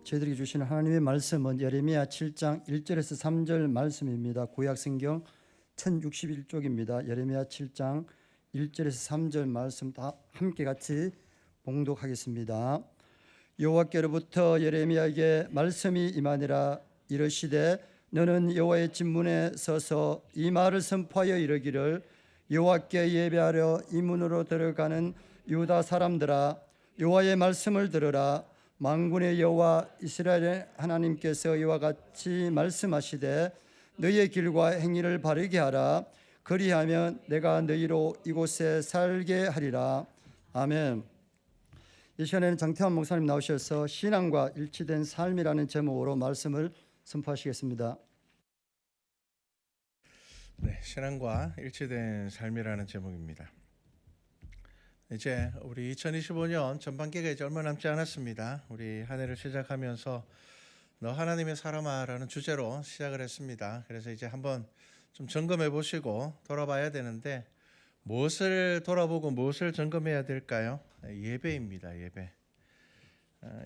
저희들에게 주시는 하나님의 말씀은 예레미야 7장 1절에서 3절 말씀입니다. 구약성경 1061쪽입니다. 예레미야 7장 1절에서 3절 말씀 다 함께 같이 봉독하겠습니다. 여호와께로부터 예레미야에게 말씀이 임하니라. 이르시되 너는 여호와의 진문에 서서 이 말을 선포하여 이르기를 여호와께 예배하려 이 문으로 들어가는 유다 사람들아, 여호와의 말씀을 들으라. 만군의 여호와 이스라엘의 하나님께서 이와 같이 말씀하시되 너희의 길과 행위를 바르게 하라. 그리하면 내가 너희로 이곳에 살게 하리라. 아멘. 이 시간에는 장태환 목사님 나오셔서 신앙과 일치된 삶이라는 제목으로 말씀을 선포하시겠습니다. 네, 신앙과 일치된 삶이라는 제목입니다. 이제 우리 2025년 전반기가 이제 얼마 남지 않았습니다. 우리 한 해를 시작하면서 너 하나님의 사람아라는 주제로 시작을 했습니다. 그래서 이제 한번 좀 점검해 보시고 돌아봐야 되는데 무엇을 돌아보고 무엇을 점검해야 될까요? 예배입니다. 예배.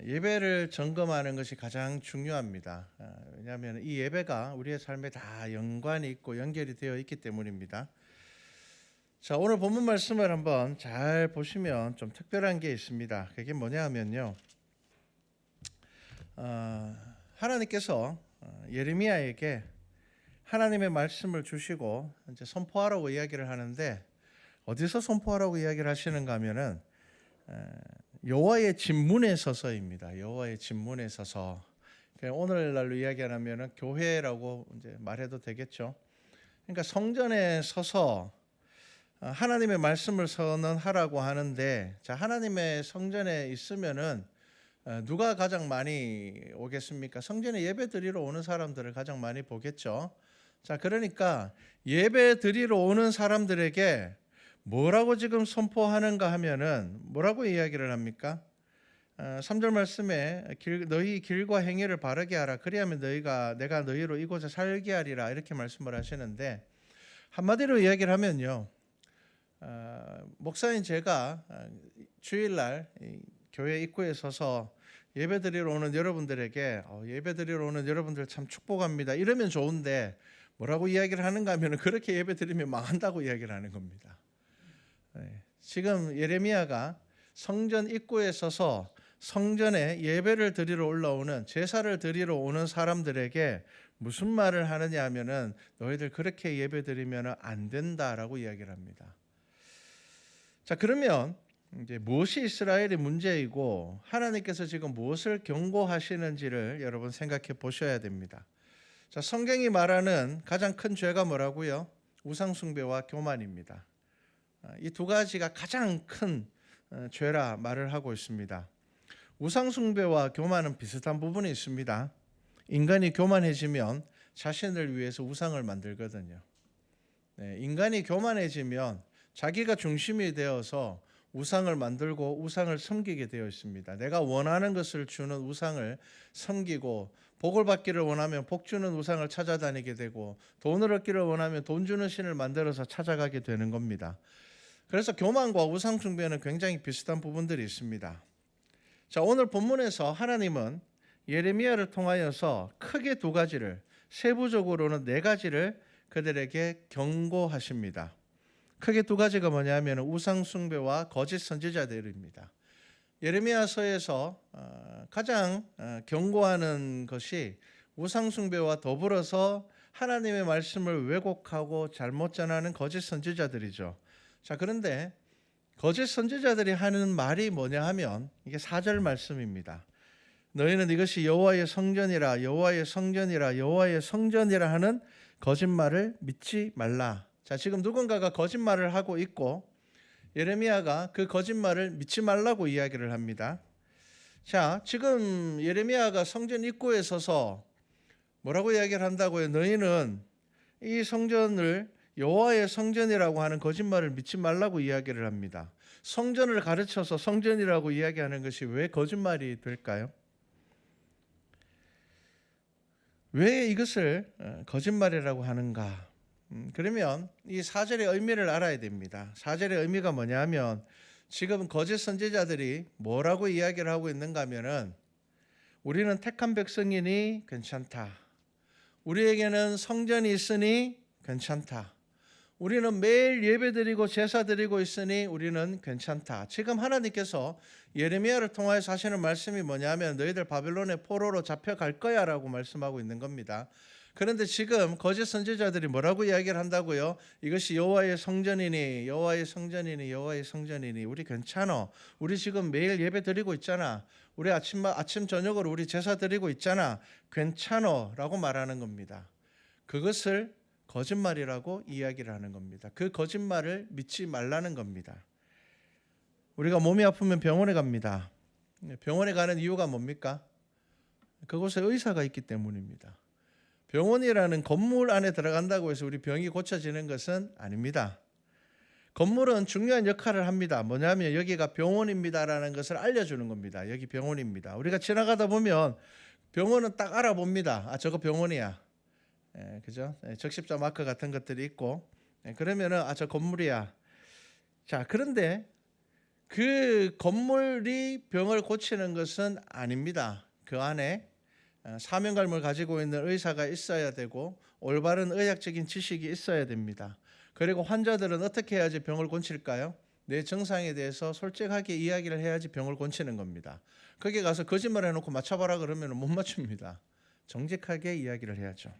예배를 점검하는 것이 가장 중요합니다. 왜냐하면 이 예배가 우리의 삶에 다 연관이 있고 연결이 되어 있기 때문입니다. 자, 오늘 본문 말씀을 한번 잘 보시면 좀 특별한 게 있습니다. 그게 뭐냐 하면요, 하나님께서 예레미야에게 하나님의 말씀을 주시고 이제 선포하라고 이야기를 하는데, 어디서 선포하라고 이야기를 하시는가 하면은 여호와의 진문에 서서입니다. 여호와의 진문에 서서. 오늘날로 이야기하면은 교회라고 이제 말해도 되겠죠. 그러니까 성전에 서서 하나님의 말씀을 선언하라고 하는데, 자, 하나님의 성전에 있으면은 누가 가장 많이 오겠습니까? 성전에 예배 드리러 오는 사람들을 가장 많이 보겠죠. 자, 그러니까 예배 드리러 오는 사람들에게 뭐라고 지금 선포하는가 하면은 뭐라고 이야기를 합니까? 3절 말씀에 너희 길과 행위를 바르게 하라. 그리하면 내가 너희로 이곳에 살게 하리라. 이렇게 말씀을 하시는데, 한마디로 이야기를 하면요, 목사인 제가 주일날 교회 입구에 서서 예배드리러 오는 여러분들에게 예배드리러 오는 여러분들 참 축복합니다 이러면 좋은데, 뭐라고 이야기를 하는가 하면 그렇게 예배드리면 망한다고 이야기를 하는 겁니다. 지금 예레미야가 성전 입구에 서서 성전에 예배를 드리러 올라오는, 제사를 드리러 오는 사람들에게 무슨 말을 하느냐 하면은 너희들 그렇게 예배 드리면 안 된다라고 이야기를 합니다. 자, 그러면 이제 무엇이 이스라엘의 문제이고 하나님께서 지금 무엇을 경고하시는지를 여러분 생각해 보셔야 됩니다. 자, 성경이 말하는 가장 큰 죄가 뭐라고요? 우상숭배와 교만입니다. 이 두 가지가 가장 큰 죄라 말을 하고 있습니다. 우상숭배와 교만은 비슷한 부분이 있습니다. 인간이 교만해지면 자신을 위해서 우상을 만들거든요. 인간이 교만해지면 자기가 중심이 되어서 우상을 만들고 우상을 섬기게 되어 있습니다. 내가 원하는 것을 주는 우상을 섬기고, 복을 받기를 원하면 복 주는 우상을 찾아다니게 되고, 돈을 얻기를 원하면 돈 주는 신을 만들어서 찾아가게 되는 겁니다. 그래서 교만과 우상 숭배는 굉장히 비슷한 부분들이 있습니다. 자, 오늘 본문에서 하나님은 예레미야를 통하여서 크게 두 가지를, 세부적으로는 네 가지를 그들에게 경고하십니다. 크게 두 가지가 뭐냐면 우상 숭배와 거짓 선지자들입니다. 예레미야서에서 가장 경고하는 것이 우상 숭배와 더불어서 하나님의 말씀을 왜곡하고 잘못 전하는 거짓 선지자들이죠. 자, 그런데 거짓 선지자들이 하는 말이 뭐냐 하면 이게 4절 말씀입니다. 너희는 이것이 여호와의 성전이라, 여호와의 성전이라, 여호와의 성전이라 하는 거짓말을 믿지 말라. 자, 지금 누군가가 거짓말을 하고 있고 예레미야가 그 거짓말을 믿지 말라고 이야기를 합니다. 자, 지금 예레미야가 성전 입구에 서서 뭐라고 이야기를 한다고요? 너희는 이 성전을 여호와의 성전이라고 하는 거짓말을 믿지 말라고 이야기를 합니다. 성전을 가르쳐서 성전이라고 이야기하는 것이 왜 거짓말이 될까요? 왜 이것을 거짓말이라고 하는가? 그러면 이 4절의 의미를 알아야 됩니다. 4절의 의미가 뭐냐 하면 지금 거짓 선지자들이 뭐라고 이야기를 하고 있는가 하면은 우리는 택한 백성이니 괜찮다. 우리에게는 성전이 있으니 괜찮다. 우리는 매일 예배드리고 제사드리고 있으니 우리는 괜찮다. 지금 하나님께서 예레미야를 통하여서 하시는 말씀이 뭐냐면 너희들 바벨론의 포로로 잡혀갈 거야 라고 말씀하고 있는 겁니다. 그런데 지금 거짓 선지자들이 뭐라고 이야기를 한다고요? 이것이 여호와의 성전이니 여호와의 성전이니 여호와의 성전이니 우리 괜찮아. 우리 지금 매일 예배드리고 있잖아. 우리 아침 저녁으로 우리 제사 드리고 있잖아. 괜찮아 라고 말하는 겁니다. 그것을 거짓말이라고 이야기를 하는 겁니다. 그 거짓말을 믿지 말라는 겁니다. 우리가 몸이 아프면 병원에 갑니다. 병원에 가는 이유가 뭡니까? 그곳에 의사가 있기 때문입니다. 병원이라는 건물 안에 들어간다고 해서 우리 병이 고쳐지는 것은 아닙니다. 건물은 중요한 역할을 합니다. 뭐냐면 여기가 병원입니다라는 것을 알려주는 겁니다. 여기 병원입니다. 우리가 지나가다 보면 병원은 딱 알아봅니다. 아, 저거 병원이야. 그죠? 적십자 마크 같은 것들이 있고, 그러면은 아, 저 건물이야. 자, 그런데 그 건물이 병을 고치는 것은 아닙니다. 그 안에 사명감을 가지고 있는 의사가 있어야 되고 올바른 의학적인 지식이 있어야 됩니다. 그리고 환자들은 어떻게 해야지 병을 고칠까요? 내 증상에 대해서 솔직하게 이야기를 해야지 병을 고치는 겁니다. 거기 가서 거짓말 해놓고 맞춰봐라 그러면 못 맞춥니다. 정직하게 이야기를 해야죠.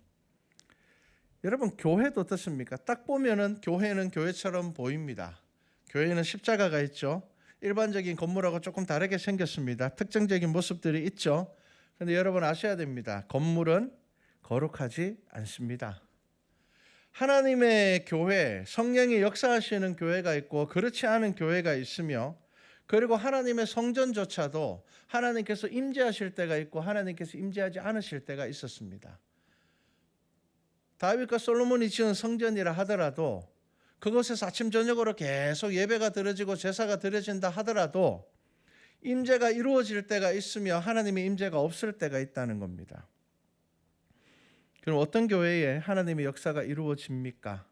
여러분, 교회도 어떻습니까? 딱 보면은 교회는 교회처럼 보입니다. 교회는 십자가가 있죠. 일반적인 건물하고 조금 다르게 생겼습니다. 특징적인 모습들이 있죠. 그런데 여러분 아셔야 됩니다. 건물은 거룩하지 않습니다. 하나님의 교회, 성령이 역사하시는 교회가 있고 그렇지 않은 교회가 있으며, 그리고 하나님의 성전조차도 하나님께서 임재하실 때가 있고 하나님께서 임재하지 않으실 때가 있었습니다. 다윗과 솔로몬이 지은 성전이라 하더라도 그곳에서 아침 저녁으로 계속 예배가 드려지고 제사가 드려진다 하더라도 임재가 이루어질 때가 있으며 하나님의 임재가 없을 때가 있다는 겁니다. 그럼 어떤 교회에 하나님의 역사가 이루어집니까?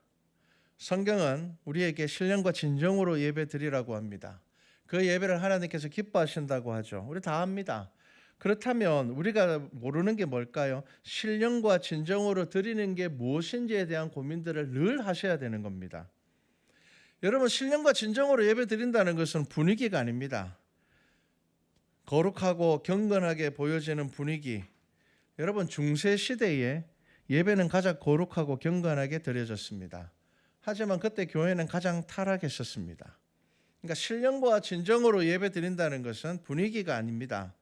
성경은 우리에게 신령과 진정으로 예배 드리라고 합니다. 그 예배를 하나님께서 기뻐하신다고 하죠. 우리 다 압니다. 그렇다면 우리가 모르는 게 뭘까요? 신령과 진정으로 드리는 게 무엇인지에 대한 고민들을 늘 하셔야 되는 겁니다. 여러분, 신령과 진정으로 예배 드린다는 것은 분위기가 아닙니다. 거룩하고 경건하게 보여지는 분위기. 여러분, 중세 시대에 예배는 가장 거룩하고 경건하게 드려졌습니다. 하지만 그때 교회는 가장 타락했었습니다. 그러니까 신령과 진정으로 예배 드린다는 것은 분위기가 아닙니다.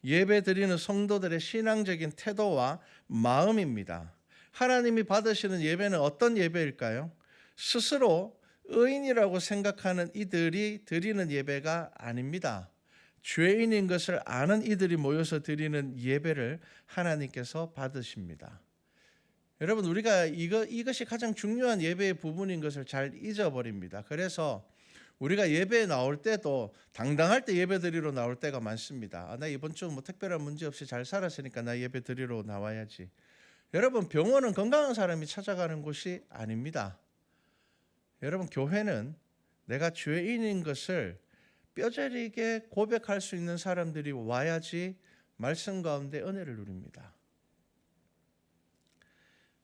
예배 드리는 성도들의 신앙적인 태도와 마음입니다. 하나님이 받으시는 예배는 어떤 예배일까요? 스스로 의인이라고 생각하는 이들이 드리는 예배가 아닙니다. 죄인인 것을 아는 이들이 모여서 드리는 예배를 하나님께서 받으십니다. 여러분, 우리가 이것이 가장 중요한 예배의 부분인 것을 잘 잊어버립니다. 그래서 우리가 예배에 나올 때도 당당할 때 예배 드리러 나올 때가 많습니다. 나 이번 주 뭐 특별한 문제 없이 잘 살았으니까 나 예배 드리러 나와야지. 여러분, 병원은 건강한 사람이 찾아가는 곳이 아닙니다. 여러분, 교회는 내가 죄인인 것을 뼈저리게 고백할 수 있는 사람들이 와야지 말씀 가운데 은혜를 누립니다.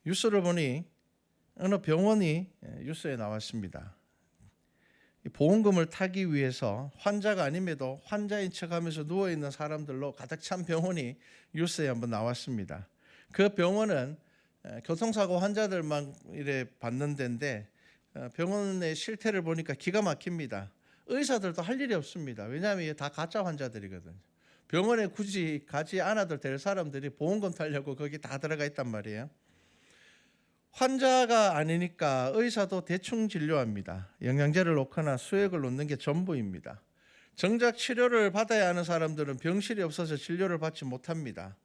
뉴스를 보니 어느 병원이 뉴스에 나왔습니다. 보험금을 타기 위해서 환자가 아님에도 환자인 척하면서 누워있는 사람들로 가득 찬 병원이 뉴스에 한번 나왔습니다. 그 병원은 교통사고 환자들만 이래 받는 데인데 병원의 실태를 보니까 기가 막힙니다. 의사들도 할 일이 없습니다. 왜냐하면 다 가짜 환자들이거든요. 병원에 굳이 가지 않아도 될 사람들이 보험금 타려고 거기 다 들어가 있단 말이에요. 환자가 아니니까 의사도 대충 진료합니다. 영양제를 놓거나 수액을 놓는 게 전부입니다. 정작 치료를 받아야 하는 사람들은 병실이 없어서 진료를 받지 못합니다.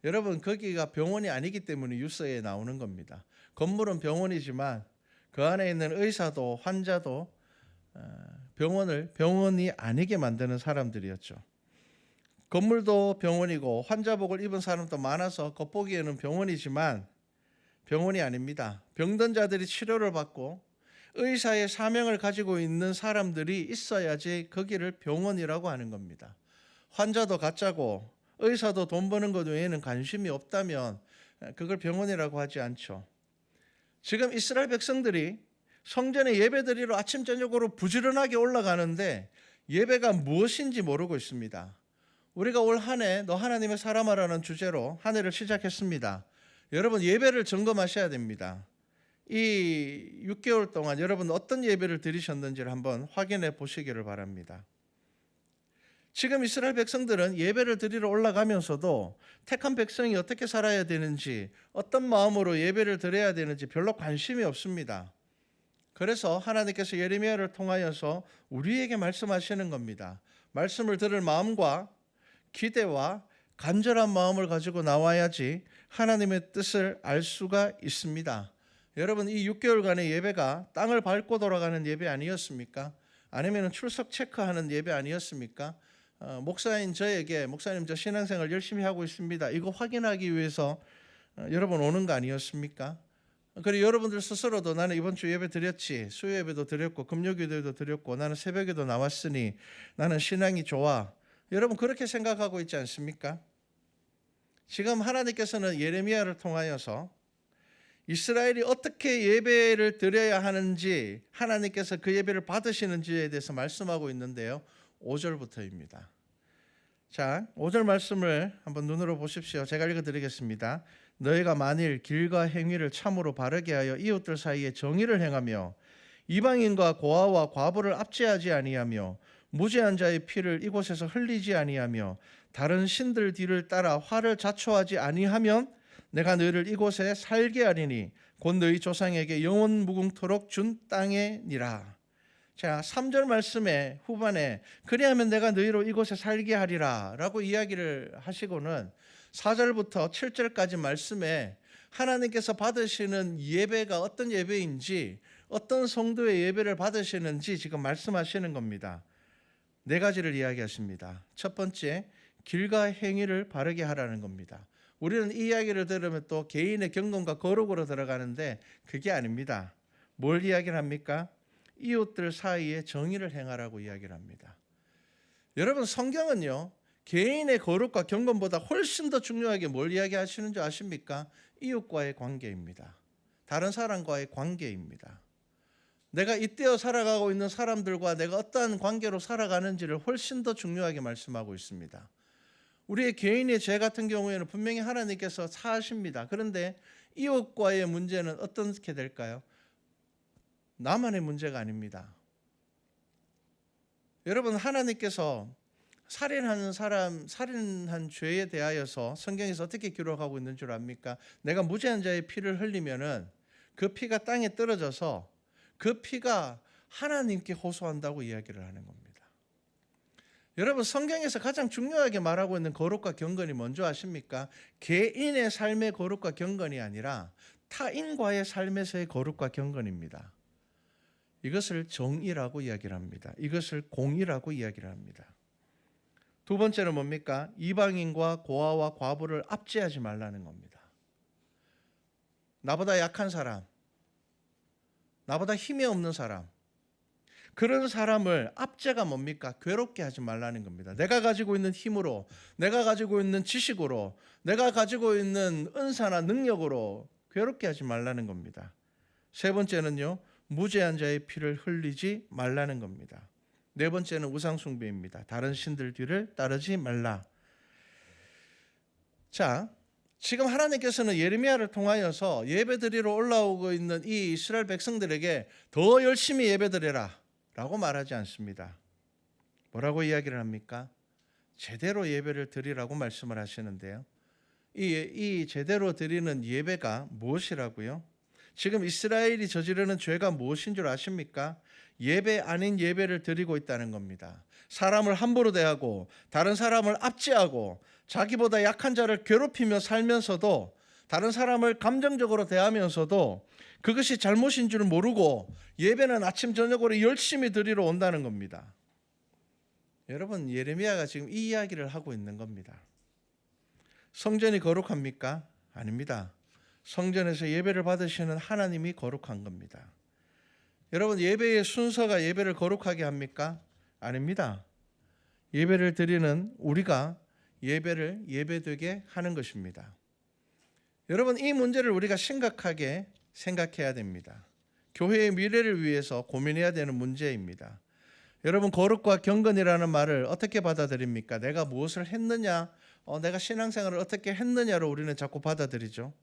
여러분, 거기가 병원이 아니기 때문에 뉴스에 나오는 겁니다. 건물은 병원이지만 그 안에 있는 의사도 환자도 병원이 아니게 만드는 사람들이었죠. 건물도 병원이고 환자복을 입은 사람도 많아서 겉보기에는 병원이지만 병원이 아닙니다. 병든 자들이 치료를 받고 의사의 사명을 가지고 있는 사람들이 있어야지 거기를 병원이라고 하는 겁니다. 환자도 가짜고 의사도 돈 버는 것 외에는 관심이 없다면 그걸 병원이라고 하지 않죠. 지금 이스라엘 백성들이 성전에 예배드리러 아침 저녁으로 부지런하게 올라가는데 예배가 무엇인지 모르고 있습니다. 우리가 올 한 해 너 하나님의 사람아라는 주제로 한 해를 시작했습니다. 여러분 예배를 점검하셔야 됩니다. 이 6개월 동안 여러분 어떤 예배를 드리셨는지를 한번 확인해 보시기를 바랍니다. 지금 이스라엘 백성들은 예배를 드리러 올라가면서도 택한 백성이 어떻게 살아야 되는지, 어떤 마음으로 예배를 드려야 되는지 별로 관심이 없습니다. 그래서 하나님께서 예레미야를 통하여서 우리에게 말씀하시는 겁니다. 말씀을 들을 마음과 기대와 간절한 마음을 가지고 나와야지 하나님의 뜻을 알 수가 있습니다. 여러분 이 6개월간의 예배가 땅을 밟고 돌아가는 예배 아니었습니까? 아니면 출석 체크하는 예배 아니었습니까? 목사님 저 신앙생활 열심히 하고 있습니다. 이거 확인하기 위해서 여러분 오는 거 아니었습니까? 그리고 여러분들 스스로도 나는 이번 주 예배 드렸지, 수요 예배도 드렸고 금요기도도 드렸고 나는 새벽에도 나왔으니 나는 신앙이 좋아. 여러분 그렇게 생각하고 있지 않습니까? 지금 하나님께서는 예레미야를 통하여서 이스라엘이 어떻게 예배를 드려야 하는지, 하나님께서 그 예배를 받으시는지에 대해서 말씀하고 있는데요. 5절부터입니다. 자, 5절 말씀을 한번 눈으로 보십시오. 제가 읽어드리겠습니다. 너희가 만일 길과 행위를 참으로 바르게 하여 이웃들 사이에 정의를 행하며 이방인과 고아와 과부를 압제하지 아니하며 무죄한 자의 피를 이곳에서 흘리지 아니하며 다른 신들 뒤를 따라 화를 자초하지 아니하면 내가 너희를 이곳에 살게 하리니 곧 너희 조상에게 영원 무궁토록 준 땅에니라. 자, 3절 말씀의 후반에 그리하면 내가 너희로 이곳에 살게 하리라 라고 이야기를 하시고는 4절부터 7절까지 말씀에 하나님께서 받으시는 예배가 어떤 예배인지, 어떤 성도의 예배를 받으시는지 지금 말씀하시는 겁니다. 네 가지를 이야기하십니다. 첫 번째, 길과 행위를 바르게 하라는 겁니다. 우리는 이 이야기를 들으면 또 개인의 경건과 거룩으로 들어가는데 그게 아닙니다. 뭘 이야기를 합니까? 이웃들 사이에 정의를 행하라고 이야기를 합니다. 여러분 성경은요, 개인의 거룩과 경건보다 훨씬 더 중요하게 뭘 이야기하시는 줄 아십니까? 이웃과의 관계입니다. 다른 사람과의 관계입니다. 내가 이때어 살아가고 있는 사람들과 내가 어떠한 관계로 살아가는지를 훨씬 더 중요하게 말씀하고 있습니다. 우리의 개인의 죄 같은 경우에는 분명히 하나님께서 사하십니다. 그런데 이웃과의 문제는 어떻게 될까요? 나만의 문제가 아닙니다. 여러분 하나님께서 살인한 죄에 대하여서 성경에서 어떻게 기록하고 있는 줄 압니까? 내가 무죄한 자의 피를 흘리면은 그 피가 땅에 떨어져서 그 피가 하나님께 호소한다고 이야기를 하는 겁니다. 여러분 성경에서 가장 중요하게 말하고 있는 거룩과 경건이 뭔지 아십니까? 개인의 삶의 거룩과 경건이 아니라 타인과의 삶에서의 거룩과 경건입니다. 이것을 정의라고 이야기를 합니다. 이것을 공의라고 이야기를 합니다. 두 번째는 뭡니까? 이방인과 고아와 과부를 압제하지 말라는 겁니다. 나보다 약한 사람, 나보다 힘이 없는 사람, 그런 사람을 압제가 뭡니까? 괴롭게 하지 말라는 겁니다. 내가 가지고 있는 힘으로, 내가 가지고 있는 지식으로, 내가 가지고 있는 은사나 능력으로 괴롭게 하지 말라는 겁니다. 세 번째는요, 무죄한 자의 피를 흘리지 말라는 겁니다. 네 번째는 우상숭배입니다. 다른 신들 뒤를 따르지 말라. 자, 지금 하나님께서는 예레미야를 통하여서 예배드리러 올라오고 있는 이 이스라엘 백성들에게 더 열심히 예배드려라 라고 말하지 않습니다. 뭐라고 이야기를 합니까? 제대로 예배를 드리라고 말씀을 하시는데요. 이 제대로 드리는 예배가 무엇이라고요? 지금 이스라엘이 저지르는 죄가 무엇인 줄 아십니까? 예배 아닌 예배를 드리고 있다는 겁니다. 사람을 함부로 대하고 다른 사람을 압제하고 자기보다 약한 자를 괴롭히며 살면서도 다른 사람을 감정적으로 대하면서도 그것이 잘못인 줄 모르고 예배는 아침 저녁으로 열심히 드리러 온다는 겁니다. 여러분 예레미야가 지금 이 이야기를 하고 있는 겁니다. 성전이 거룩합니까? 아닙니다. 성전에서 예배를 받으시는 하나님이 거룩한 겁니다. 여러분 예배의 순서가 예배를 거룩하게 합니까? 아닙니다. 예배를 드리는 우리가 예배를 예배되게 하는 것입니다. 여러분, 이 문제를 우리가 심각하게 생각해야 됩니다. 교회의 미래를 위해서 고민해야 되는 문제입니다. 여러분, 거룩과 경건이라는 말을 어떻게 받아들입니까? 내가 무엇을 했느냐, 내가 신앙생활을 어떻게 했느냐로 우리는 자꾸 받아들이죠.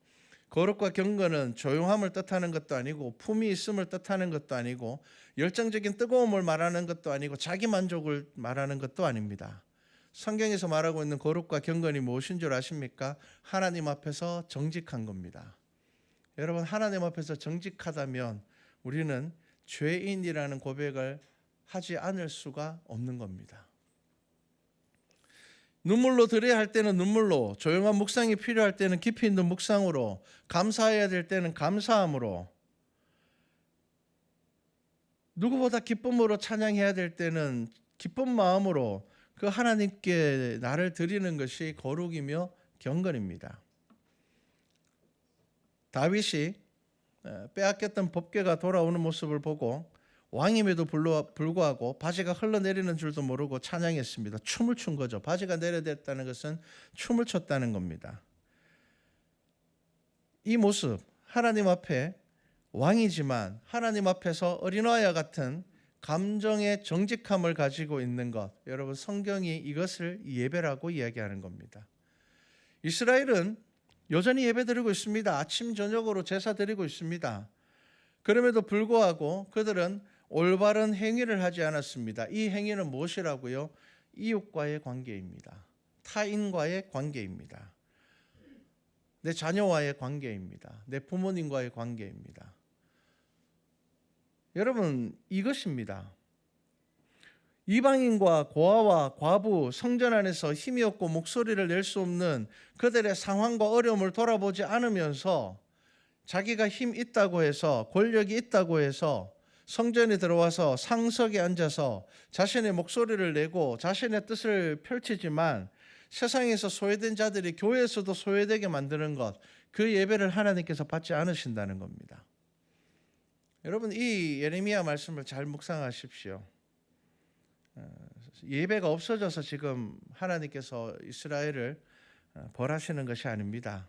거룩과 경건은 조용함을 뜻하는 것도 아니고, 품이 있음을 뜻하는 것도 아니고, 열정적인 뜨거움을 말하는 것도 아니고, 자기 만족을 말하는 것도 아닙니다. 성경에서 말하고 있는 거룩과 경건이 무엇인 줄 아십니까? 하나님 앞에서 정직한 겁니다. 여러분, 하나님 앞에서 정직하다면 우리는 죄인이라는 고백을 하지 않을 수가 없는 겁니다. 눈물로 드려야 할 때는 눈물로, 조용한 묵상이 필요할 때는 깊이 있는 묵상으로, 감사해야 될 때는 감사함으로, 누구보다 기쁨으로 찬양해야 될 때는 기쁜 마음으로 그 하나님께 나를 드리는 것이 거룩이며 경건입니다. 다윗이 빼앗겼던 법궤가 돌아오는 모습을 보고 왕임에도 불구하고 바지가 흘러내리는 줄도 모르고 찬양했습니다. 춤을 춘 거죠. 바지가 내려졌다는 것은 춤을 췄다는 겁니다. 이 모습, 하나님 앞에 왕이지만 하나님 앞에서 어린아이와 같은 감정의 정직함을 가지고 있는 것, 여러분, 성경이 이것을 예배라고 이야기하는 겁니다. 이스라엘은 여전히 예배드리고 있습니다. 아침 저녁으로 제사 드리고 있습니다. 그럼에도 불구하고 그들은 올바른 행위를 하지 않았습니다. 이 행위는 무엇이라고요? 이웃과의 관계입니다. 타인과의 관계입니다. 내 자녀와의 관계입니다. 내 부모님과의 관계입니다. 여러분, 이것입니다. 이방인과 고아와 과부, 성전 안에서 힘이 없고 목소리를 낼 수 없는 그들의 상황과 어려움을 돌아보지 않으면서 자기가 힘 있다고 해서, 권력이 있다고 해서 성전에 들어와서 상석에 앉아서 자신의 목소리를 내고 자신의 뜻을 펼치지만 세상에서 소외된 자들이 교회에서도 소외되게 만드는 것, 그 예배를 하나님께서 받지 않으신다는 겁니다. 여러분, 이 예레미야 말씀을 잘 묵상하십시오. 예배가 없어져서 지금 하나님께서 이스라엘을 벌하시는 것이 아닙니다.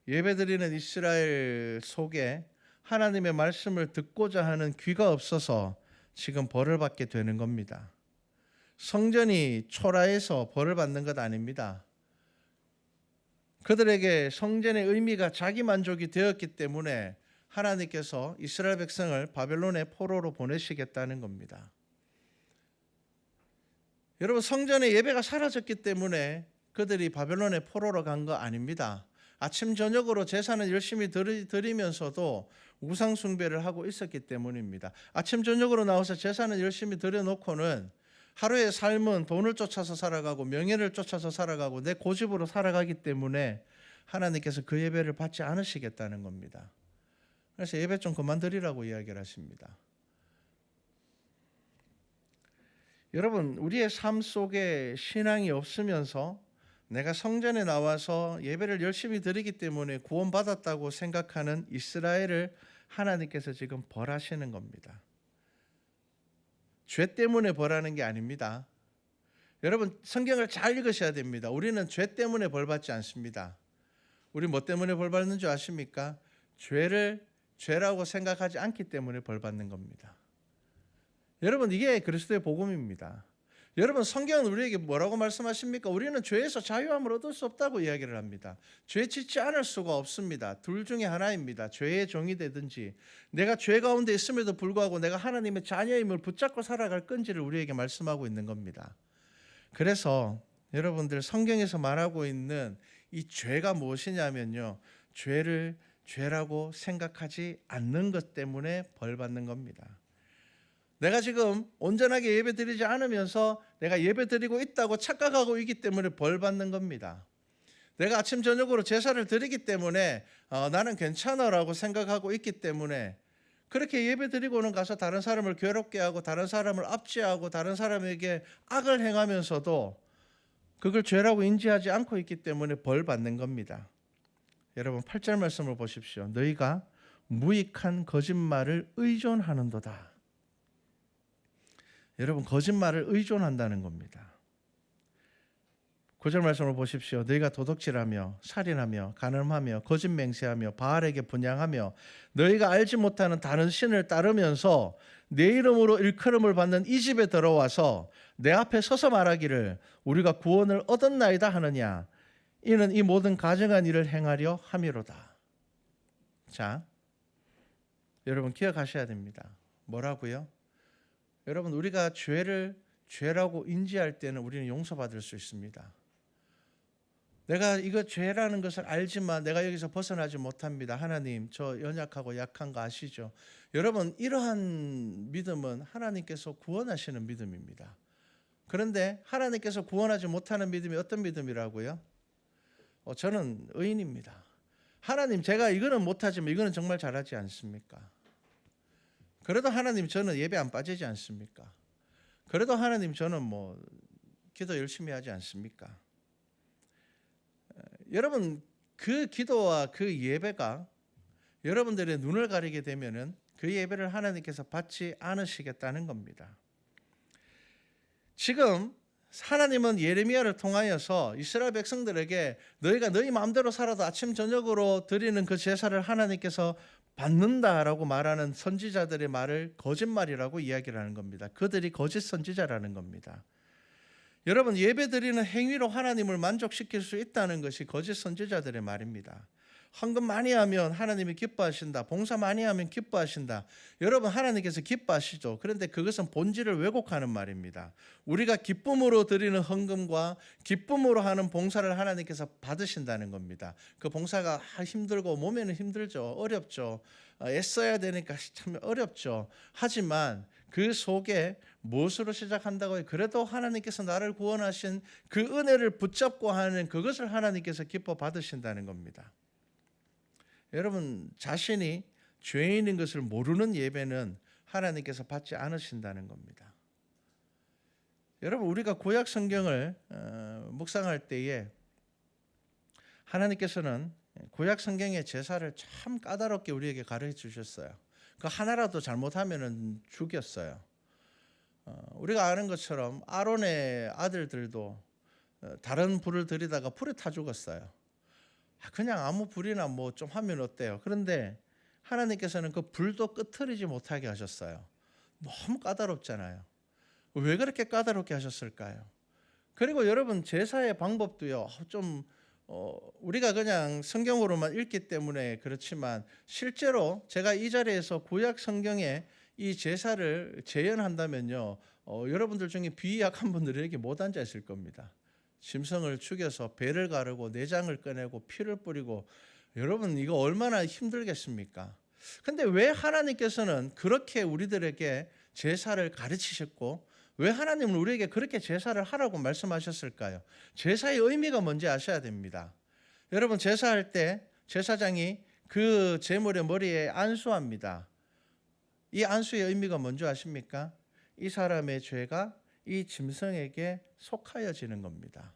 예배드리는 이스라엘 속에 하나님의 말씀을 듣고자 하는 귀가 없어서 지금 벌을 받게 되는 겁니다. 성전이 초라해서 벌을 받는 것 아닙니다. 그들에게 성전의 의미가 자기 만족이 되었기 때문에 하나님께서 이스라엘 백성을 바벨론의 포로로 보내시겠다는 겁니다. 여러분, 성전의 예배가 사라졌기 때문에 그들이 바벨론의 포로로 간 거 아닙니다. 아침 저녁으로 제사는 열심히 드리면서도 우상 숭배를 하고 있었기 때문입니다. 아침 저녁으로 나와서 제사는 열심히 드려놓고는 하루의 삶은 돈을 쫓아서 살아가고 명예를 쫓아서 살아가고 내 고집으로 살아가기 때문에 하나님께서 그 예배를 받지 않으시겠다는 겁니다. 그래서 예배 좀 그만 드리라고 이야기를 하십니다. 여러분, 우리의 삶 속에 신앙이 없으면서 내가 성전에 나와서 예배를 열심히 드리기 때문에 구원받았다고 생각하는 이스라엘을 하나님께서 지금 벌하시는 겁니다. 죄 때문에 벌하는 게 아닙니다. 여러분, 성경을 잘 읽으셔야 됩니다. 우리는 죄 때문에 벌받지 않습니다. 우리 뭐 때문에 벌받는 줄 아십니까? 죄를 죄라고 생각하지 않기 때문에 벌받는 겁니다. 여러분, 이게 그리스도의 복음입니다. 여러분, 성경은 우리에게 뭐라고 말씀하십니까? 우리는 죄에서 자유함을 얻을 수 없다고 이야기를 합니다. 죄 짓지 않을 수가 없습니다. 둘 중에 하나입니다. 죄의 종이 되든지 내가 죄 가운데 있음에도 불구하고 내가 하나님의 자녀임을 붙잡고 살아갈 건지를 우리에게 말씀하고 있는 겁니다. 그래서 여러분들, 성경에서 말하고 있는 이 죄가 무엇이냐면요, 죄를 죄라고 생각하지 않는 것 때문에 벌 받는 겁니다. 내가 지금 온전하게 예배드리지 않으면서 내가 예배드리고 있다고 착각하고 있기 때문에 벌 받는 겁니다. 내가 아침 저녁으로 제사를 드리기 때문에 나는 괜찮아라고 생각하고 있기 때문에 그렇게 예배드리고는 가서 다른 사람을 괴롭게 하고 다른 사람을 압제하고 다른 사람에게 악을 행하면서도 그걸 죄라고 인지하지 않고 있기 때문에 벌 받는 겁니다. 여러분, 8절 말씀을 보십시오. 너희가 무익한 거짓말을 의존하는도다. 여러분, 거짓말을 의존한다는 겁니다. 9절 말씀을 보십시오. 너희가 도둑질하며 살인하며 간음하며 거짓 맹세하며 바알에게 분향하며 너희가 알지 못하는 다른 신을 따르면서 내 이름으로 일컬음을 받는 이 집에 들어와서 내 앞에 서서 말하기를 우리가 구원을 얻었나이다 하느냐. 이는 이 모든 가증한 일을 행하려 함이로다. 자, 여러분 기억하셔야 됩니다. 뭐라고요? 여러분 우리가 죄를 죄라고 인지할 때는 우리는 용서받을 수 있습니다. 내가 이거 죄라는 것을 알지만 내가 여기서 벗어나지 못합니다. 하나님, 저 연약하고 약한 거 아시죠? 여러분, 이러한 믿음은 하나님께서 구원하시는 믿음입니다. 그런데 하나님께서 구원하지 못하는 믿음이 어떤 믿음이라고요? 저는 의인입니다. 하나님, 제가 이거는 못하지만 이거는 정말 잘하지 않습니까? 그래도 하나님, 저는 예배 안 빠지지 않습니까? 그래도 하나님, 저는 기도 열심히 하지 않습니까? 여러분, 그 기도와 그 예배가 여러분들의 눈을 가리게 되면은 그 예배를 하나님께서 받지 않으시겠다는 겁니다. 지금 하나님은 예레미야를 통하여서 이스라엘 백성들에게 너희가 너희 마음대로 살아도 아침 저녁으로 드리는 그 제사를 하나님께서 받는다라고 말하는 선지자들의 말을 거짓말이라고 이야기를 하는 겁니다. 그들이 거짓 선지자라는 겁니다. 여러분, 예배드리는 행위로 하나님을 만족시킬 수 있다는 것이 거짓 선지자들의 말입니다. 헌금 많이 하면 하나님이 기뻐하신다. 봉사 많이 하면 기뻐하신다. 여러분, 하나님께서 기뻐하시죠. 그런데 그것은 본질을 왜곡하는 말입니다. 우리가 기쁨으로 드리는 헌금과 기쁨으로 하는 봉사를 하나님께서 받으신다는 겁니다. 그 봉사가 힘들고 몸에는 힘들죠. 어렵죠. 애써야 되니까 참 어렵죠. 하지만 그 속에 무엇으로 시작한다고요? 그래도 하나님께서 나를 구원하신 그 은혜를 붙잡고 하는 그것을 하나님께서 기뻐 받으신다는 겁니다. 여러분, 자신이 죄인인 것을 모르는 예배는 하나님께서 받지 않으신다는 겁니다. 여러분, 우리가 구약 성경을 묵상할 때에 하나님께서는 구약 성경의 제사를 참 까다롭게 우리에게 가르쳐 주셨어요. 그 하나라도 잘못하면은 죽였어요. 우리가 아는 것처럼 아론의 아들들도 다른 불을 들이다가 불에 타 죽었어요. 그냥 아무 불이나 좀 하면 어때요? 그런데 하나님께서는 그 불도 끄트리지 못하게 하셨어요. 너무 까다롭잖아요. 왜 그렇게 까다롭게 하셨을까요? 그리고 여러분, 제사의 방법도요, 좀 우리가 그냥 성경으로만 읽기 때문에 그렇지만 실제로 제가 이 자리에서 구약 성경에 이 제사를 재현한다면요, 여러분들 중에 비위 약한 분들은 여기 못 앉아 있을 겁니다. 짐승을 죽여서 배를 가르고 내장을 꺼내고 피를 뿌리고, 여러분 이거 얼마나 힘들겠습니까? 근데 왜 하나님께서는 그렇게 우리들에게 제사를 가르치셨고 왜 하나님은 우리에게 그렇게 제사를 하라고 말씀하셨을까요? 제사의 의미가 뭔지 아셔야 됩니다. 여러분, 제사할 때 제사장이 그 제물의 머리에 안수합니다. 이 안수의 의미가 뭔지 아십니까? 이 사람의 죄가 이 짐승에게 속하여지는 겁니다.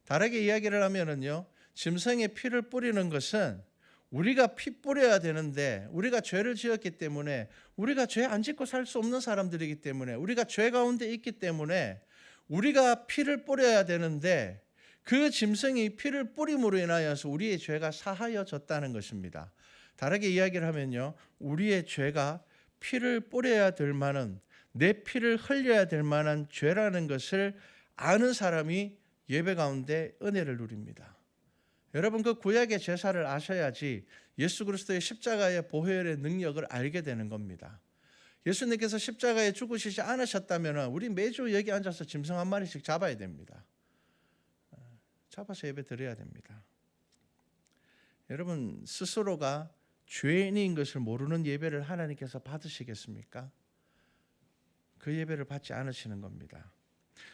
다르게 이야기를 하면은요, 짐승의 피를 뿌리는 것은 우리가 피 뿌려야 되는데 우리가 죄를 지었기 때문에, 우리가 죄 안 짓고 살 수 없는 사람들이기 때문에, 우리가 죄 가운데 있기 때문에 우리가 피를 뿌려야 되는데 그 짐승이 피를 뿌림으로 인하여서 우리의 죄가 사하여졌다는 것입니다. 다르게 이야기를 하면요, 우리의 죄가 피를 뿌려야 될 만한, 내 피를 흘려야 될 만한 죄라는 것을 아는 사람이 예배 가운데 은혜를 누립니다. 여러분, 그 구약의 제사를 아셔야지 예수 그리스도의 십자가의 보혈의 능력을 알게 되는 겁니다. 예수님께서 십자가에 죽으시지 않으셨다면 우리 매주 여기 앉아서 짐승 한 마리씩 잡아야 됩니다. 잡아서 예배 드려야 됩니다. 여러분, 스스로가 죄인인 것을 모르는 예배를 하나님께서 받으시겠습니까? 그 예배를 받지 않으시는 겁니다.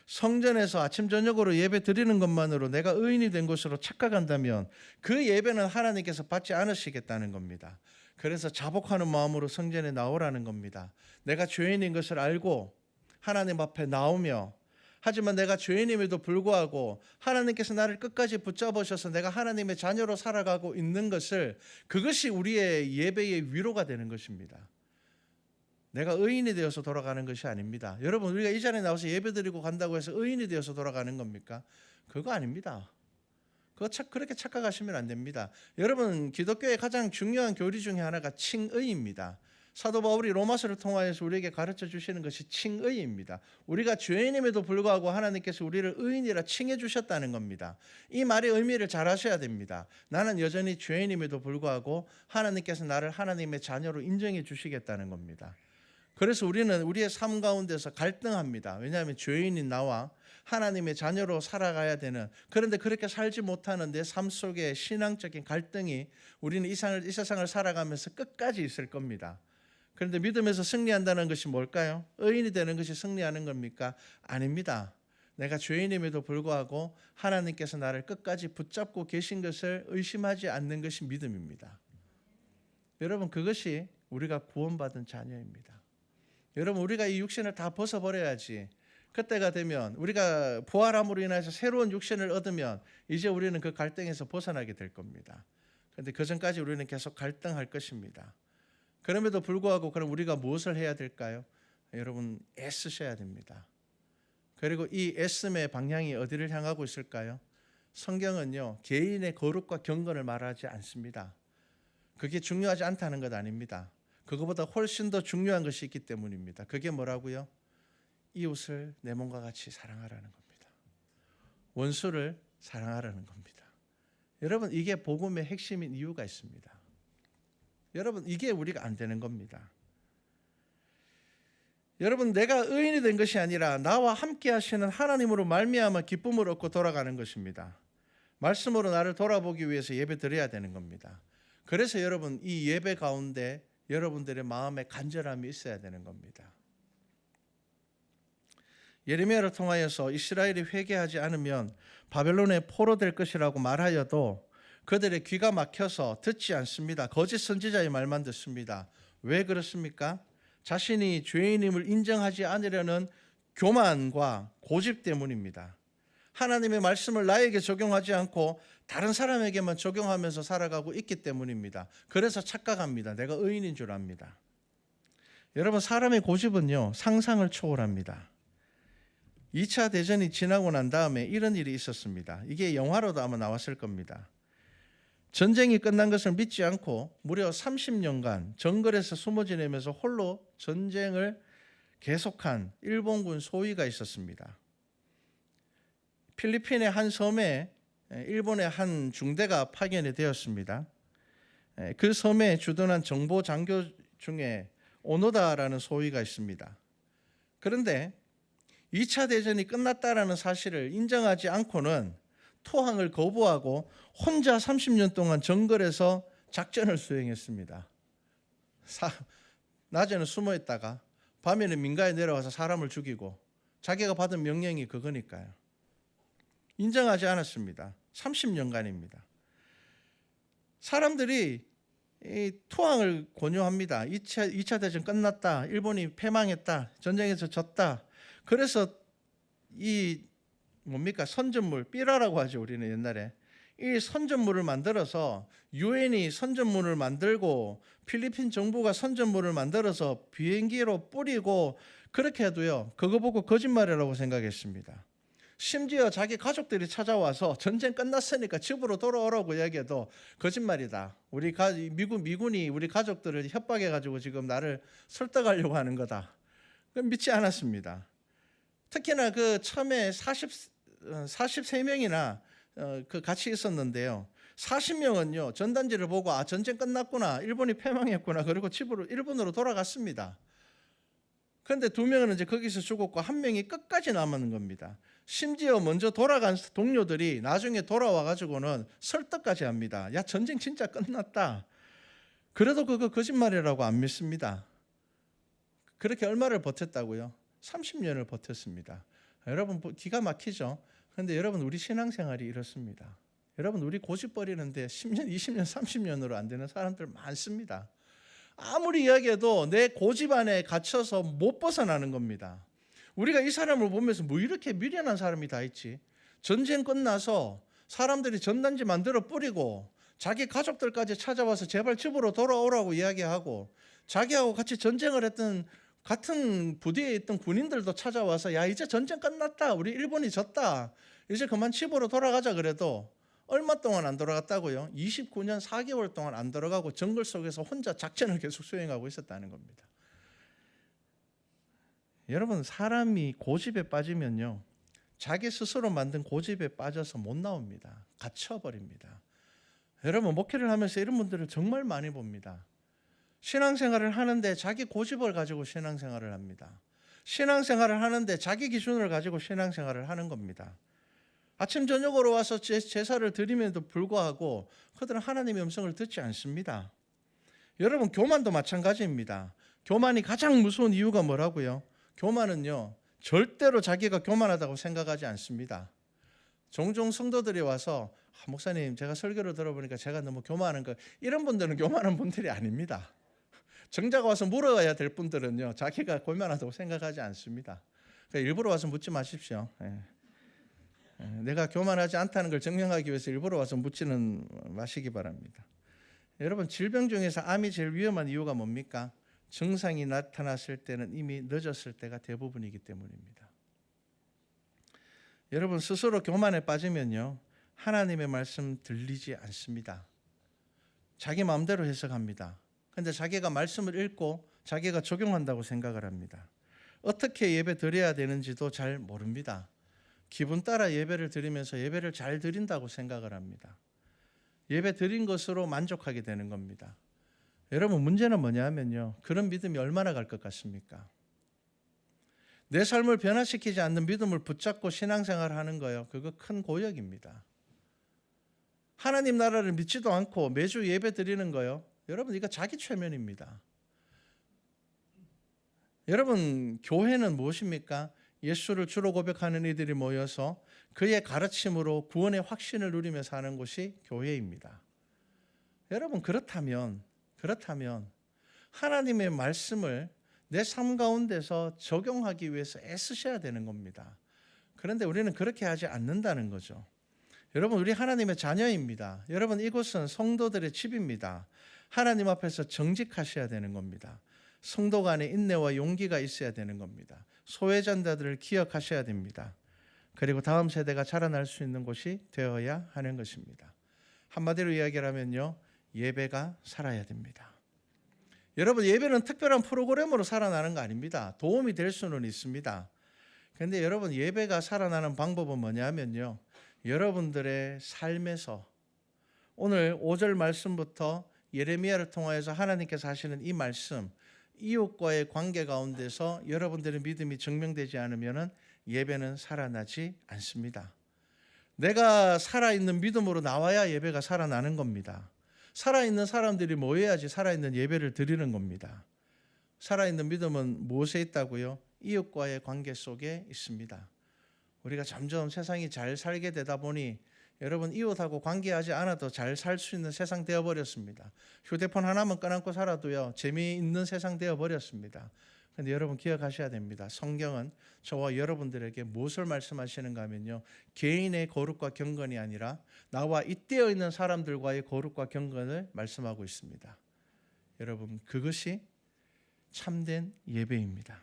성전에서 아침 저녁으로 예배 드리는 것만으로 내가 의인이 된 것으로 착각한다면 그 예배는 하나님께서 받지 않으시겠다는 겁니다. 그래서 자복하는 마음으로 성전에 나오라는 겁니다. 내가 죄인인 것을 알고 하나님 앞에 나오며, 하지만 내가 죄인임에도 불구하고 하나님께서 나를 끝까지 붙잡으셔서 내가 하나님의 자녀로 살아가고 있는 것을, 그것이 우리의 예배의 위로가 되는 것입니다. 내가 의인이 되어서 돌아가는 것이 아닙니다. 여러분, 우리가 이 자리에 나와서 예배드리고 간다고 해서 의인이 되어서 돌아가는 겁니까? 그거 아닙니다. 그렇게 착각하시면 안 됩니다. 여러분, 기독교의 가장 중요한 교리 중에 하나가 칭의입니다. 사도 바울이 로마서를 통하여서 우리에게 가르쳐 주시는 것이 칭의입니다. 우리가 죄인임에도 불구하고 하나님께서 우리를 의인이라 칭해 주셨다는 겁니다. 이 말의 의미를 잘 아셔야 됩니다. 나는 여전히 죄인임에도 불구하고 하나님께서 나를 하나님의 자녀로 인정해 주시겠다는 겁니다. 그래서 우리는 우리의 삶 가운데서 갈등합니다. 왜냐하면 죄인인 나와 하나님의 자녀로 살아가야 되는, 그런데 그렇게 살지 못하는 내 삶 속에 신앙적인 갈등이 우리는 이 세상을 살아가면서 끝까지 있을 겁니다. 그런데 믿음에서 승리한다는 것이 뭘까요? 의인이 되는 것이 승리하는 겁니까? 아닙니다. 내가 죄인임에도 불구하고 하나님께서 나를 끝까지 붙잡고 계신 것을 의심하지 않는 것이 믿음입니다. 여러분, 그것이 우리가 구원받은 자녀입니다. 여러분, 우리가 이 육신을 다 벗어버려야지. 그때가 되면 우리가 부활함으로 인해서 새로운 육신을 얻으면 이제 우리는 그 갈등에서 벗어나게 될 겁니다. 그런데 그 전까지 우리는 계속 갈등할 것입니다. 그럼에도 불구하고 그럼 우리가 무엇을 해야 될까요? 여러분, 애쓰셔야 됩니다. 그리고 이 애씀의 방향이 어디를 향하고 있을까요? 성경은요, 개인의 거룩과 경건을 말하지 않습니다. 그게 중요하지 않다는 것 아닙니다. 그거보다 훨씬 더 중요한 것이 있기 때문입니다. 그게 뭐라고요? 이웃을 내 몸과 같이 사랑하라는 겁니다. 원수를 사랑하라는 겁니다. 여러분, 이게 복음의 핵심인 이유가 있습니다. 여러분, 이게 우리가 안 되는 겁니다. 여러분, 내가 의인이 된 것이 아니라 나와 함께 하시는 하나님으로 말미암아 기쁨을 얻고 돌아가는 것입니다. 말씀으로 나를 돌아보기 위해서 예배 드려야 되는 겁니다. 그래서 여러분, 이 예배 가운데 여러분들의 마음에 간절함이 있어야 되는 겁니다. 예레미야를 통하여서 이스라엘이 회개하지 않으면 바벨론에 포로될 것이라고 말하여도 그들의 귀가 막혀서 듣지 않습니다. 거짓 선지자의 말만 듣습니다. 왜 그렇습니까? 자신이 죄인임을 인정하지 않으려는 교만과 고집 때문입니다. 하나님의 말씀을 나에게 적용하지 않고 다른 사람에게만 적용하면서 살아가고 있기 때문입니다. 그래서 착각합니다. 내가 의인인 줄 압니다. 여러분, 사람의 고집은요, 상상을 초월합니다. 2차 대전이 지나고 난 다음에 이런 일이 있었습니다. 이게 영화로도 아마 나왔을 겁니다. 전쟁이 끝난 것을 믿지 않고 무려 30년간 정글에서 숨어 지내면서 홀로 전쟁을 계속한 일본군 소위가 있었습니다. 필리핀의 한 섬에 일본의 한 중대가 파견이 되었습니다. 그 섬에 주둔한 정보 장교 중에 오노다라는 소위가 있습니다. 그런데 2차 대전이 끝났다라는 사실을 인정하지 않고는 토항을 거부하고 혼자 30년 동안 정글에서 작전을 수행했습니다. 낮에는 숨어 있다가 밤에는 민가에 내려와서 사람을 죽이고, 자기가 받은 명령이 그거니까요. 인정하지 않았습니다. 30년간입니다. 사람들이 이 토항을 권유합니다. 2차 대전 끝났다. 일본이 패망했다. 전쟁에서 졌다. 그래서 이 뭡니까? 선전물, 삐라라고 하죠, 우리는 옛날에. 이 선전물을 만들어서 유엔이 선전물을 만들고 필리핀 정부가 선전물을 만들어서 비행기로 뿌리고 그렇게 해도요, 그거 보고 거짓말이라고 생각했습니다. 심지어 자기 가족들이 찾아와서 전쟁 끝났으니까 집으로 돌아오라고 이야기해도 거짓말이다. 미군이 우리 가족들을 협박해가지고 지금 나를 설득하려고 하는 거다. 믿지 않았습니다. 특히나 그 처음에 43명이나 그 같이 있었는데요. 40명은요, 전단지를 보고 전쟁 끝났구나, 일본이 패망했구나, 그리고 집으로 일본으로 돌아갔습니다. 그런데 2명은 이제 거기서 죽었고 1명이 끝까지 남은 겁니다. 심지어 먼저 돌아간 동료들이 나중에 돌아와 가지고는 설득까지 합니다. 야, 전쟁 진짜 끝났다. 그래도 그거 거짓말이라고 안 믿습니다. 그렇게 얼마를 버텼다고요? 30년을 버텼습니다. 여러분, 기가 막히죠? 그런데 여러분, 우리 신앙생활이 이렇습니다. 여러분, 우리 고집 버리는데 10년, 20년, 30년으로 안 되는 사람들 많습니다. 아무리 이야기해도 내 고집 안에 갇혀서 못 벗어나는 겁니다. 우리가 이 사람을 보면서 뭐 이렇게 미련한 사람이 다 있지? 전쟁 끝나서 사람들이 전단지 만들어 뿌리고 자기 가족들까지 찾아와서 제발 집으로 돌아오라고 이야기하고, 자기하고 같이 전쟁을 했던 같은 부대에 있던 군인들도 찾아와서 야, 이제 전쟁 끝났다, 우리 일본이 졌다, 이제 그만 집으로 돌아가자 그래도 얼마 동안 안 돌아갔다고요? 29년 4개월 동안 안 돌아가고 정글 속에서 혼자 작전을 계속 수행하고 있었다는 겁니다. 여러분, 사람이 고집에 빠지면요, 자기 스스로 만든 고집에 빠져서 못 나옵니다. 갇혀버립니다. 여러분, 목회를 하면서 이런 분들을 정말 많이 봅니다. 신앙생활을 하는데 자기 고집을 가지고 신앙생활을 합니다. 신앙생활을 하는데 자기 기준을 가지고 신앙생활을 하는 겁니다. 아침 저녁으로 와서 제사를 드림에도 불구하고 그들은 하나님의 음성을 듣지 않습니다. 여러분, 교만도 마찬가지입니다. 교만이 가장 무서운 이유가 뭐라고요? 교만은요, 절대로 자기가 교만하다고 생각하지 않습니다. 종종 성도들이 와서 목사님, 제가 설교를 들어보니까 제가 너무 교만한 거, 이런 분들은 교만한 분들이 아닙니다. 정작 와서 물어야 될 분들은요, 자기가 교만하다고 생각하지 않습니다. 그러니까 일부러 와서 묻지 마십시오. 내가 교만하지 않다는 걸 증명하기 위해서 일부러 와서 묻지는 마시기 바랍니다. 여러분, 질병 중에서 암이 제일 위험한 이유가 뭡니까? 증상이 나타났을 때는 이미 늦었을 때가 대부분이기 때문입니다. 여러분, 스스로 교만에 빠지면요, 하나님의 말씀 들리지 않습니다. 자기 마음대로 해석합니다. 그런데 자기가 말씀을 읽고 자기가 적용한다고 생각을 합니다. 어떻게 예배 드려야 되는지도 잘 모릅니다. 기분 따라 예배를 드리면서 예배를 잘 드린다고 생각을 합니다. 예배 드린 것으로 만족하게 되는 겁니다. 여러분, 문제는 뭐냐면요, 그런 믿음이 얼마나 갈 것 같습니까? 내 삶을 변화시키지 않는 믿음을 붙잡고 신앙생활을 하는 거예요. 그거 큰 고역입니다. 하나님 나라를 믿지도 않고 매주 예배 드리는 거요, 여러분, 이거 자기 최면입니다. 여러분, 교회는 무엇입니까? 예수를 주로 고백하는 이들이 모여서 그의 가르침으로 구원의 확신을 누리며 사는 곳이 교회입니다. 여러분, 그렇다면 하나님의 말씀을 내 삶 가운데서 적용하기 위해서 애쓰셔야 되는 겁니다. 그런데 우리는 그렇게 하지 않는다는 거죠. 여러분, 우리 하나님의 자녀입니다. 여러분, 이곳은 성도들의 집입니다. 하나님 앞에서 정직하셔야 되는 겁니다. 성도 간에 인내와 용기가 있어야 되는 겁니다. 소외자들을 기억하셔야 됩니다. 그리고 다음 세대가 자라날 수 있는 곳이 되어야 하는 것입니다. 한마디로 이야기를 하면요, 예배가 살아야 됩니다. 여러분, 예배는 특별한 프로그램으로 살아나는 거 아닙니다. 도움이 될 수는 있습니다. 그런데 여러분, 예배가 살아나는 방법은 뭐냐면요, 여러분들의 삶에서 오늘 5절 말씀부터 예레미야를 통하여서 하나님께서 하시는 이 말씀, 이웃과의 관계 가운데서 여러분들의 믿음이 증명되지 않으면 예배는 살아나지 않습니다. 내가 살아있는 믿음으로 나와야 예배가 살아나는 겁니다. 살아있는 사람들이 모여야지 살아있는 예배를 드리는 겁니다. 살아있는 믿음은 무엇에 있다고요? 이웃과의 관계 속에 있습니다. 우리가 점점 세상이 잘 살게 되다 보니 여러분, 이웃하고 관계하지 않아도 잘 살 수 있는 세상 되어버렸습니다. 휴대폰 하나만 꺼놓고 살아도요, 재미있는 세상 되어버렸습니다. 그런데 여러분, 기억하셔야 됩니다. 성경은 저와 여러분들에게 무엇을 말씀하시는가 하면요, 개인의 거룩과 경건이 아니라 나와 잇대어 있는 사람들과의 거룩과 경건을 말씀하고 있습니다. 여러분, 그것이 참된 예배입니다.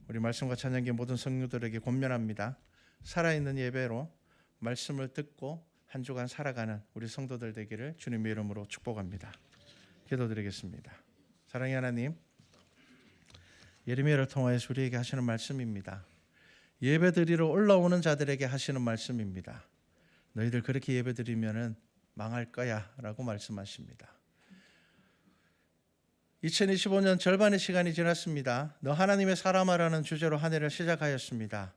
우리 말씀과 찬양의 모든 성도들에게 권면합니다. 살아있는 예배로 말씀을 듣고 한 주간 살아가는 우리 성도들 되기를 주님의 이름으로 축복합니다. 기도드리겠습니다. 사랑의 하나님, 예레미야를 통하여 우리에게 하시는 말씀입니다. 예배드리러 올라오는 자들에게 하시는 말씀입니다. 너희들 그렇게 예배드리면은 망할 거야 라고 말씀하십니다. 2025년 절반의 시간이 지났습니다. 너 하나님의 사람아라는 주제로 한 해를 시작하였습니다.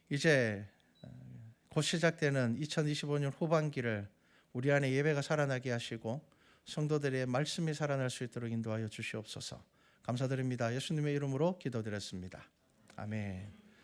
이제 곧 시작되는 2025년 후반기를 우리 안에 예배가 살아나게 하시고 성도들의 말씀이 살아날 수 있도록 인도하여 주시옵소서. 감사드립니다. 예수님의 이름으로 기도드렸습니다. 아멘.